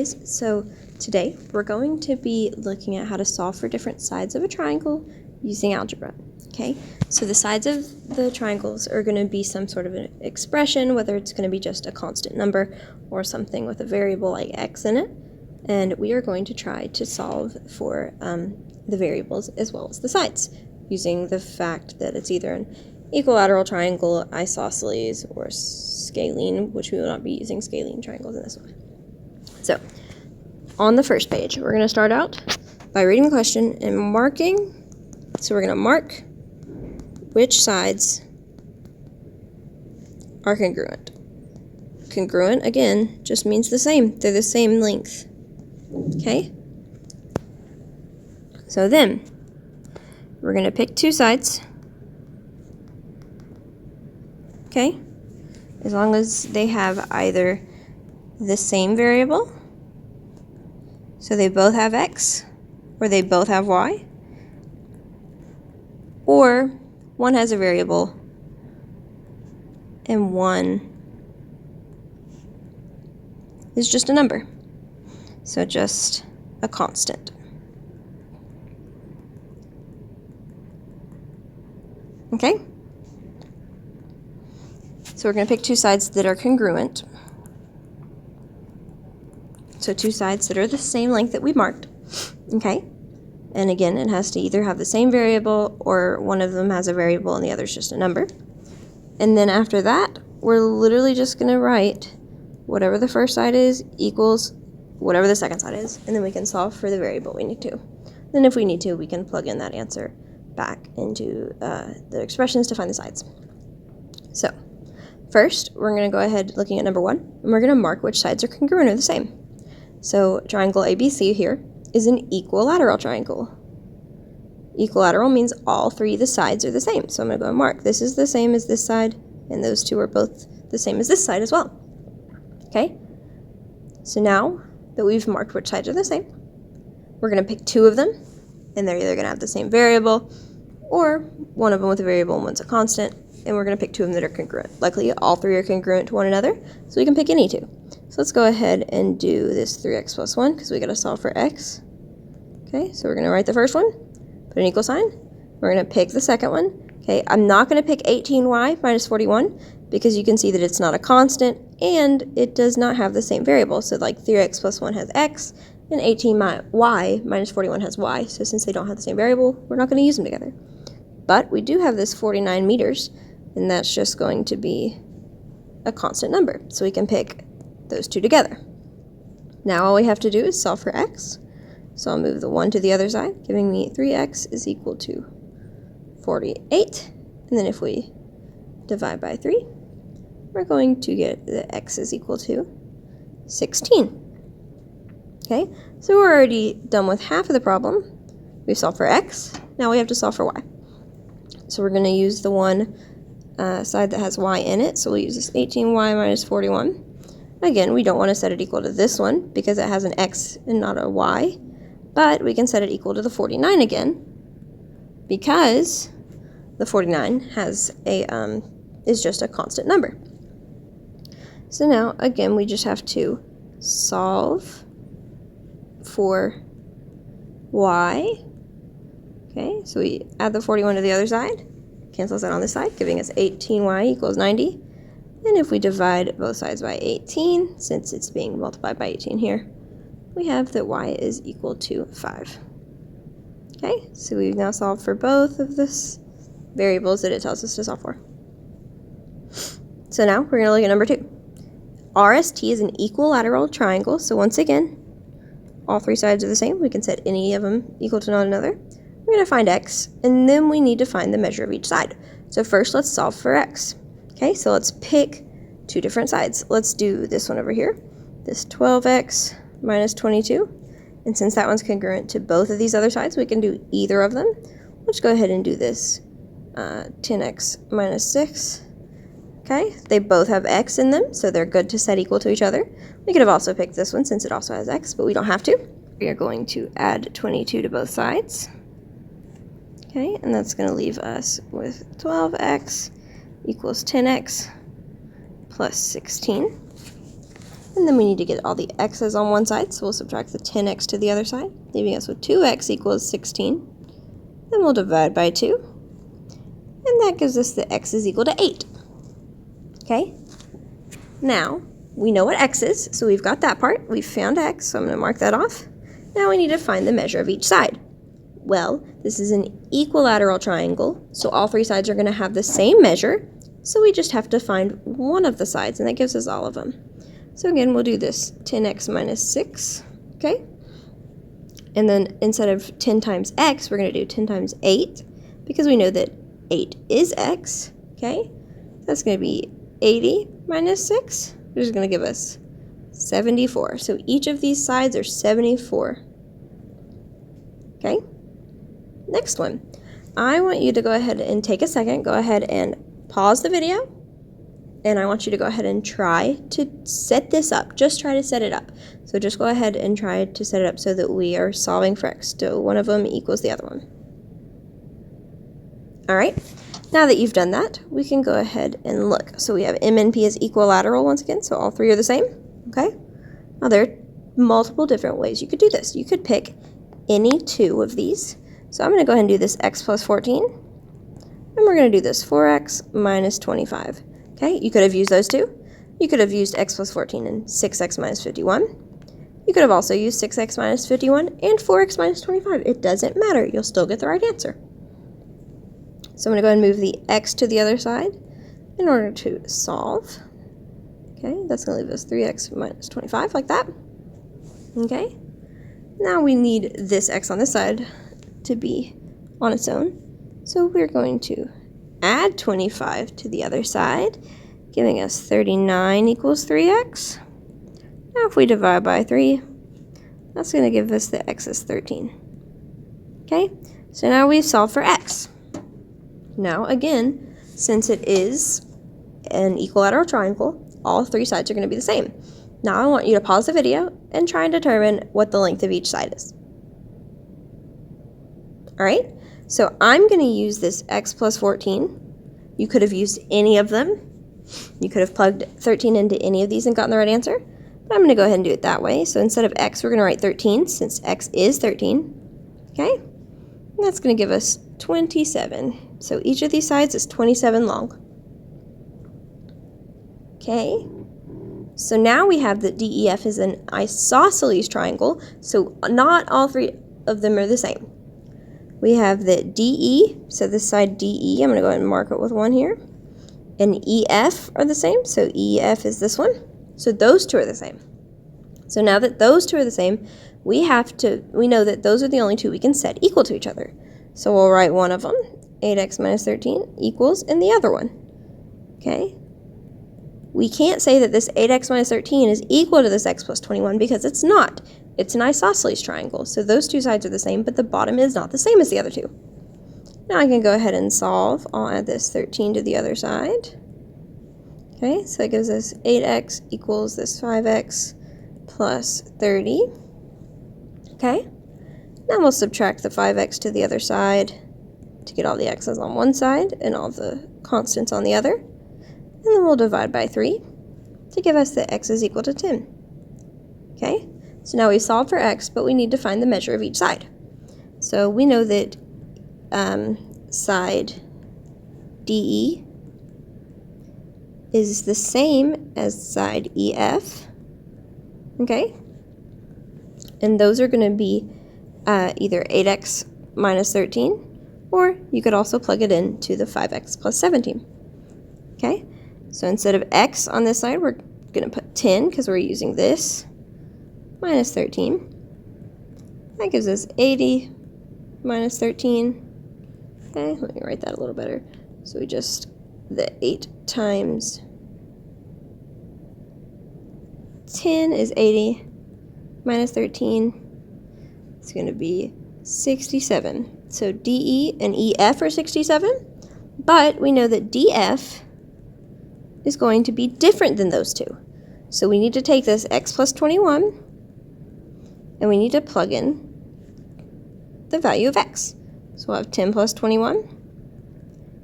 So today we're going to be looking at how to solve for different sides of a triangle using algebra. Okay, so the sides of the triangles are going to be some sort of an expression, whether it's going to be just a constant number or something with a variable like x in it, and we are going to try to solve for the variables as well as the sides using the fact that it's either an equilateral triangle, isosceles, or scalene, which we will not be using scalene triangles in this one. So, on the first page, we're going to start out by reading the question and marking. So we're going to mark which sides are congruent. Congruent, again, just means the same. They're the same length. Okay? So then, we're going to pick two sides. Okay? As long as they have either the same variable, so they both have x, or they both have y, or one has a variable and one is just a number, so just a constant. Okay? So we're going to pick two sides that are congruent. So two sides that are the same length that we marked. Okay? And again, it has to either have the same variable or one of them has a variable and the other is just a number. And then after that, we're literally just going to write whatever the first side is equals whatever the second side is, and then we can solve for the variable we need to. Then if we need to, we can plug in that answer back into the expressions to find the sides. So first, we're going to go ahead looking at number 1, and we're going to mark which sides are congruent or the same. So triangle ABC here is an equilateral triangle. Equilateral means all three of the sides are the same. So I'm going to go and mark this is the same as this side, and those two are both the same as this side as well. Okay? So now that we've marked which sides are the same, we're going to pick two of them, and they're either going to have the same variable, or one of them with a variable and one's a constant, and we're going to pick two of them that are congruent. Luckily, all three are congruent to one another, so we can pick any two. So let's go ahead and do this 3x plus 1, because we got to solve for x. Okay, so we're going to write the first one, put an equal sign. We're going to pick the second one. Okay, I'm not going to pick 18y minus 41, because you can see that it's not a constant, and it does not have the same variable. So like 3x plus 1 has x, and 18y minus 41 has y. So since they don't have the same variable, we're not going to use them together. But we do have this 49 meters, and that's just going to be a constant number. So we can pick those two together. Now all we have to do is solve for x. So I'll move the 1 to the other side, giving me 3x is equal to 48. And then if we divide by 3, we're going to get that x is equal to 16. Okay, so we're already done with half of the problem. We've solved for x. Now we have to solve for y. So we're going to use the one side that has y in it. So we'll use this 18y minus 41. Again, we don't want to set it equal to this one because it has an x and not a y. But we can set it equal to the 49 again because the 49 has a is just a constant number. So now, again, we just have to solve for y. Okay, so we add the 41 to the other side, cancels that on this side, giving us 18y equals 90. And if we divide both sides by 18, since it's being multiplied by 18 here, we have that y is equal to 5. Okay, so we've now solved for both of the variables that it tells us to solve for. So now we're going to look at number 2. RST is an equilateral triangle, so once again, all three sides are the same. We can set any of them equal to one another. We're going to find x, and then we need to find the measure of each side. So first, let's solve for x. Okay, so let's pick two different sides. Let's do this one over here, this 12x minus 22. And since that one's congruent to both of these other sides, we can do either of them. Let's go ahead and do this 10x minus 6. Okay, they both have x in them, so they're good to set equal to each other. We could have also picked this one since it also has x, but we don't have to. We are going to add 22 to both sides. Okay, and that's going to leave us with 12x equals 10x plus 16. And then we need to get all the x's on one side, so we'll subtract the 10x to the other side, leaving us with 2x equals 16. Then we'll divide by 2, and that gives us that x is equal to 8. Okay? Now, we know what x is, so we've got that part. We've found x, so I'm going to mark that off. Now we need to find the measure of each side. Well, this is an equilateral triangle, so all three sides are going to have the same measure, so we just have to find one of the sides, and that gives us all of them. So again, we'll do this 10x minus 6, okay? And then instead of 10 times x, we're going to do 10 times 8, because we know that 8 is x, okay? That's going to be 80 minus 6, which is going to give us 74. So each of these sides are 74. Okay? Next one. I want you to go ahead and take a second, go ahead and pause the video, and I want you to go ahead and try to set this up. Just try to set it up. So just go ahead and try to set it up so that we are solving for x. So one of them equals the other one. All right. Now that you've done that, we can go ahead and look. So we have m and p as equilateral once again, so all three are the same, okay? Now there are multiple different ways you could do this. You could pick any two of these. So I'm going to go ahead and do this x plus 14, and we're going to do this 4x minus 25, okay? You could have used those two. You could have used x plus 14 and 6x minus 51. You could have also used 6x minus 51 and 4x minus 25. It doesn't matter. You'll still get the right answer. So I'm going to go ahead and move the x to the other side in order to solve. Okay, that's going to leave us 3x minus 25, like that. Okay, now we need this x on this side to be on its own. So we're going to add 25 to the other side, giving us 39 equals 3x. Now if we divide by 3, that's going to give us the x is 13. Okay, so now we've solved for x. Now, again, since it is an equilateral triangle, all three sides are going to be the same. Now I want you to pause the video and try and determine what the length of each side is. All right, so I'm going to use this x plus 14. You could have used any of them. You could have plugged 13 into any of these and gotten the right answer, but I'm going to go ahead and do it that way. So instead of x, we're going to write 13, since x is 13. Okay, and that's going to give us 27. So each of these sides is 27 long. Okay, so now we have that DEF is an isosceles triangle, so not all three of them are the same. We have the DE, so this side DE, I'm going to go ahead and mark it with 1 here, and EF are the same, so EF is this one. So those two are the same. So now that those two are the same, we know that those are the only two we can set equal to each other. So we'll write one of them, 8x minus 13 equals, and the other one. Okay? We can't say that this 8x minus 13 is equal to this x plus 21 because it's not. It's an isosceles triangle, so those two sides are the same, but the bottom is not the same as the other two. Now I can go ahead and solve. I'll add this 13 to the other side. Okay, so it gives us 8x equals this 5x plus 30. Okay, now we'll subtract the 5x to the other side to get all the x's on one side and all the constants on the other. And then we'll divide by 3 to give us that x is equal to 10. Okay, so now we've solved for x, but we need to find the measure of each side. So we know that side DE is the same as side EF. Okay, and those are going to be either 8x minus 13, or you could also plug it into the 5x plus 17. Okay, so instead of x on this side, we're going to put 10 because we're using this, minus 13. That gives us 80 minus 13. Okay, let me write that a little better. So we just, the 8 times 10 is 80 minus 13. It's going to be 67. So DE and EF are 67, but we know that DF is going to be different than those two. So we need to take this x plus 21 and we need to plug in the value of x. So we'll have 10 plus 21.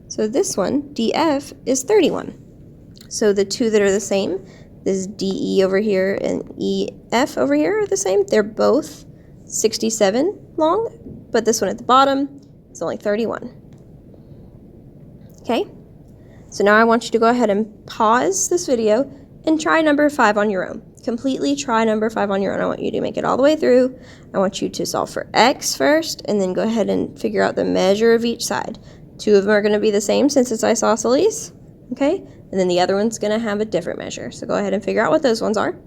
So this one, DF, is 31. So the two that are the same, this DE over here and EF over here are the same. They're both 67 long, but this one at the bottom is only 31. Okay, so now I want you to go ahead and pause this video and try number 5 on your own. Completely try number 5 on your own. I want you to make it all the way through. I want you to solve for x first, and then go ahead and figure out the measure of each side. 2 of them are going to be the same since it's isosceles, okay? And then the other one's going to have a different measure. So go ahead and figure out what those ones are,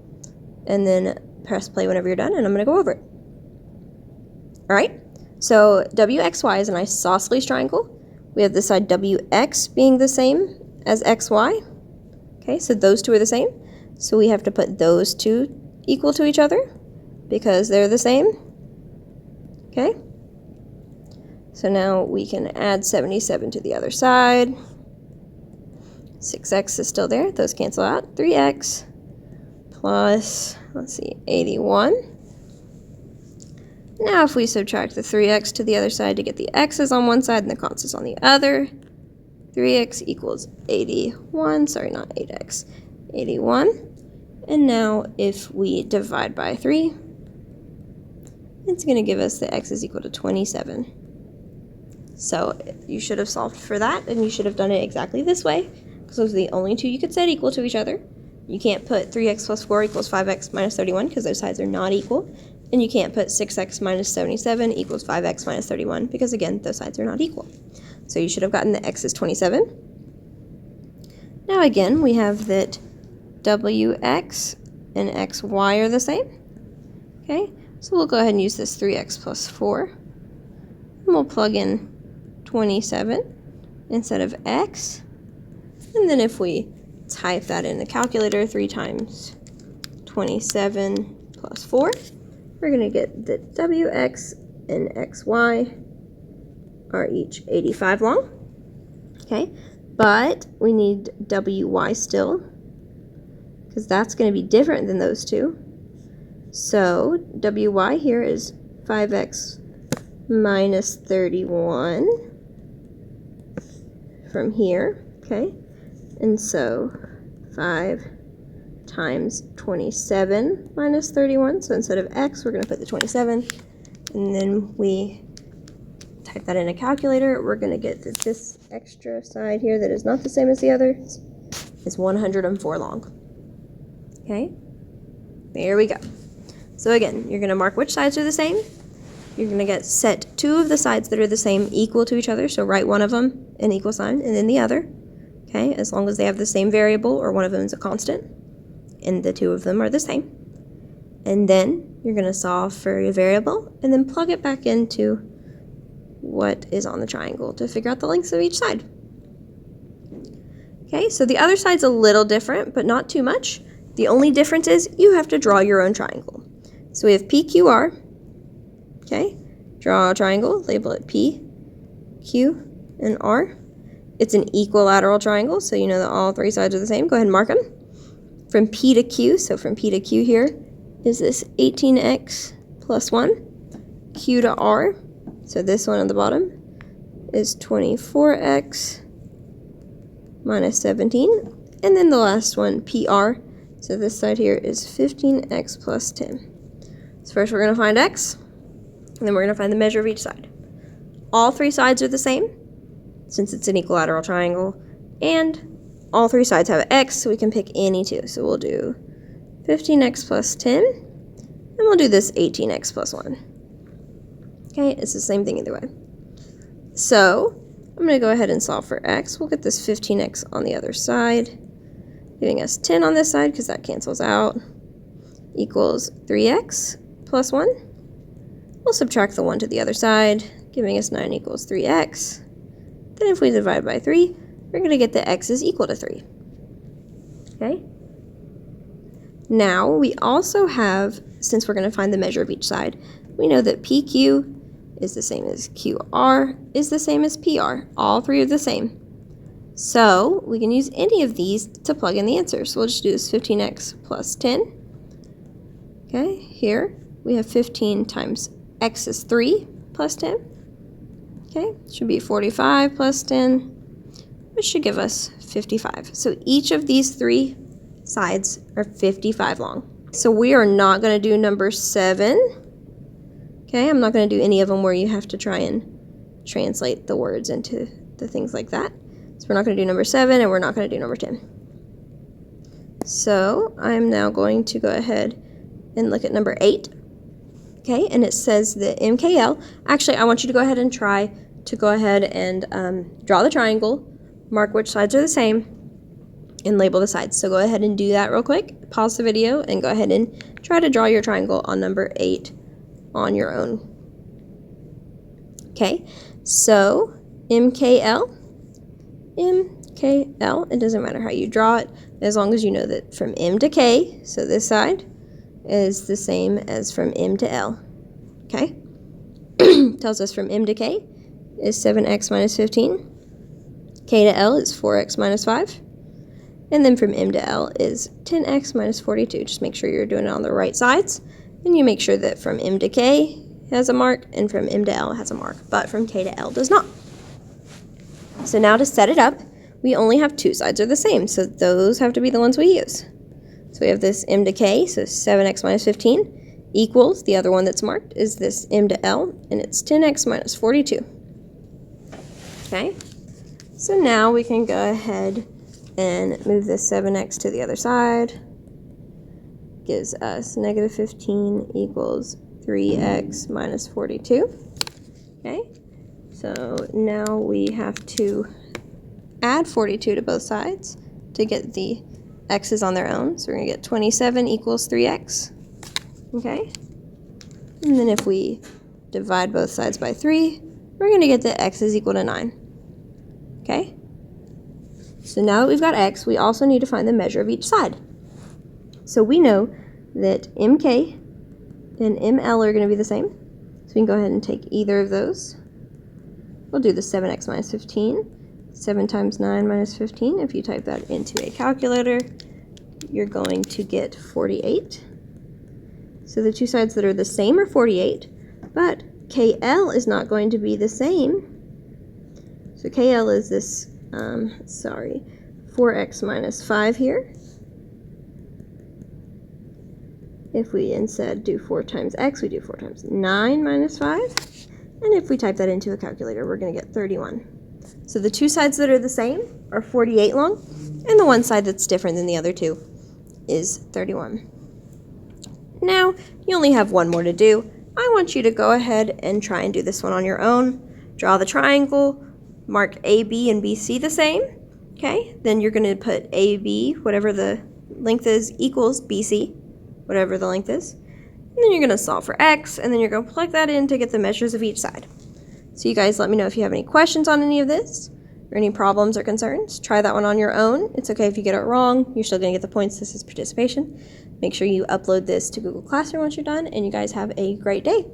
and then press play whenever you're done, and I'm going to go over it. All right, so WXY is an isosceles triangle. We have the side WX being the same as XY. Okay, so those two are the same. So we have to put those two equal to each other because they're the same. Okay, so now we can add 77 to the other side. 6x is still there. Those cancel out. 3x plus, let's see, 81. Now if we subtract the 3x to the other side to get the x's on one side and the constants on the other, 3x equals 81, sorry, not 8x, 81. And now if we divide by 3, it's going to give us the x is equal to 27. So you should have solved for that, and you should have done it exactly this way, because those are the only two you could set equal to each other. You can't put 3x plus 4 equals 5x minus 31, because those sides are not equal. And you can't put 6x minus 77 equals 5x minus 31, because again, those sides are not equal. So you should have gotten the x is 27. Now again, we have that WX and XY are the same. Okay, so we'll go ahead and use this 3x plus 4. And we'll plug in 27 instead of x. And then if we type that in the calculator, 3 times 27 plus 4, we're going to get that WX and XY are each 85 long. Okay, but we need WY still, because that's going to be different than those two. So WY here is 5x minus 31 from here, okay? And so 5 times 27 minus 31. So instead of x, we're going to put the 27. And then we type that in a calculator. We're going to get that this extra side here that is not the same as the other is 104 long. Okay, there we go. So again, you're going to mark which sides are the same. You're going to get set 2 of the sides that are the same equal to each other. So write one of them an equal sign and then the other. Okay, as long as they have the same variable or one of them is a constant and the 2 of them are the same. And then you're going to solve for a variable and then plug it back into what is on the triangle to figure out the lengths of each side. Okay, so the other side's a little different, but not too much. The only difference is you have to draw your own triangle. So we have PQR. Okay, draw a triangle, label it P, Q, and R. It's an equilateral triangle, so you know that all 3 sides are the same. Go ahead and mark them. From P to Q, so from P to Q here, is this 18x plus 1. Q to R, so this one at the bottom, is 24x minus 17. And then the last one, PR, so this side here is 15x plus 10. So first we're going to find x, and then we're going to find the measure of each side. All 3 sides are the same, since it's an equilateral triangle, and all 3 sides have x, so we can pick any 2. So we'll do 15x plus 10, and we'll do this 18x plus 1. Okay, it's the same thing either way. So I'm going to go ahead and solve for x. We'll get this 15x on the other side, giving us 10 on this side because that cancels out, equals 3x plus 1. We'll subtract the 1 to the other side, giving us 9 equals 3x. Then if we divide by 3, we're going to get that x is equal to 3. Okay? Now, we also have, since we're going to find the measure of each side, we know that PQ is the same as QR is the same as PR. All 3 are the same. So we can use any of these to plug in the answer. So we'll just do this 15x plus 10. Okay, here we have 15 times x is 3 plus 10. Okay, should be 45 plus 10, which should give us 55. So each of these 3 sides are 55 long. So we are not going to do number 7. Okay, I'm not going to do any of them where you have to try and translate the words into the things like that. So we're not going to do number 7, and we're not going to do number 10. So I'm now going to go ahead and look at number 8. Okay, and it says that MKL. Actually, I want you to go ahead and try to go ahead and draw the triangle, mark which sides are the same, and label the sides. So go ahead and do that real quick. Pause the video and go ahead and try to draw your triangle on number 8 on your own. Okay, so MKL, it doesn't matter how you draw it, as long as you know that from M to K, so this side, is the same as from M to L. Okay? Tells us from M to K is 7x minus 15. K to L is 4x minus 5. And then from M to L is 10x minus 42. Just make sure you're doing it on the right sides. And you make sure that from M to K has a mark and from M to L has a mark, but from K to L does not. So now to set it up, we only have 2 sides are the same, so those have to be the ones we use. So we have this M to K, so 7x minus 15 equals, the other one that's marked is this M to L, and it's 10x minus 42. Okay, so now we can go ahead and move this 7x to the other side. Gives us negative 15 equals 3x minus 42. Okay, so now we have to add 42 to both sides to get the x's on their own. So we're going to get 27 equals 3x. Okay, and then if we divide both sides by 3, we're going to get that x is equal to 9. Okay, so now that we've got x, we also need to find the measure of each side. So we know that MK and ML are going to be the same. So we can go ahead and take either of those. We'll do the 7x minus 15. 7 times 9 minus 15. If you type that into a calculator, you're going to get 48. So the two sides that are the same are 48, but KL is not going to be the same. So KL is this, 4x minus 5 here. If we instead do 4 times x, we do 4 times 9 minus 5. And if we type that into a calculator, we're going to get 31. So the two sides that are the same are 48 long, and the one side that's different than the other two is 31. Now, you only have one more to do. I want you to go ahead and try and do this one on your own. Draw the triangle, mark AB and BC the same. Okay, then you're going to put AB, whatever the length is, equals BC, whatever the length is. And then you're going to solve for x, and then you're going to plug that in to get the measures of each side. So you guys let me know if you have any questions on any of this, or any problems or concerns. Try that one on your own. It's okay if you get it wrong. You're still going to get the points. This is participation. Make sure you upload this to Google Classroom once you're done, and you guys have a great day.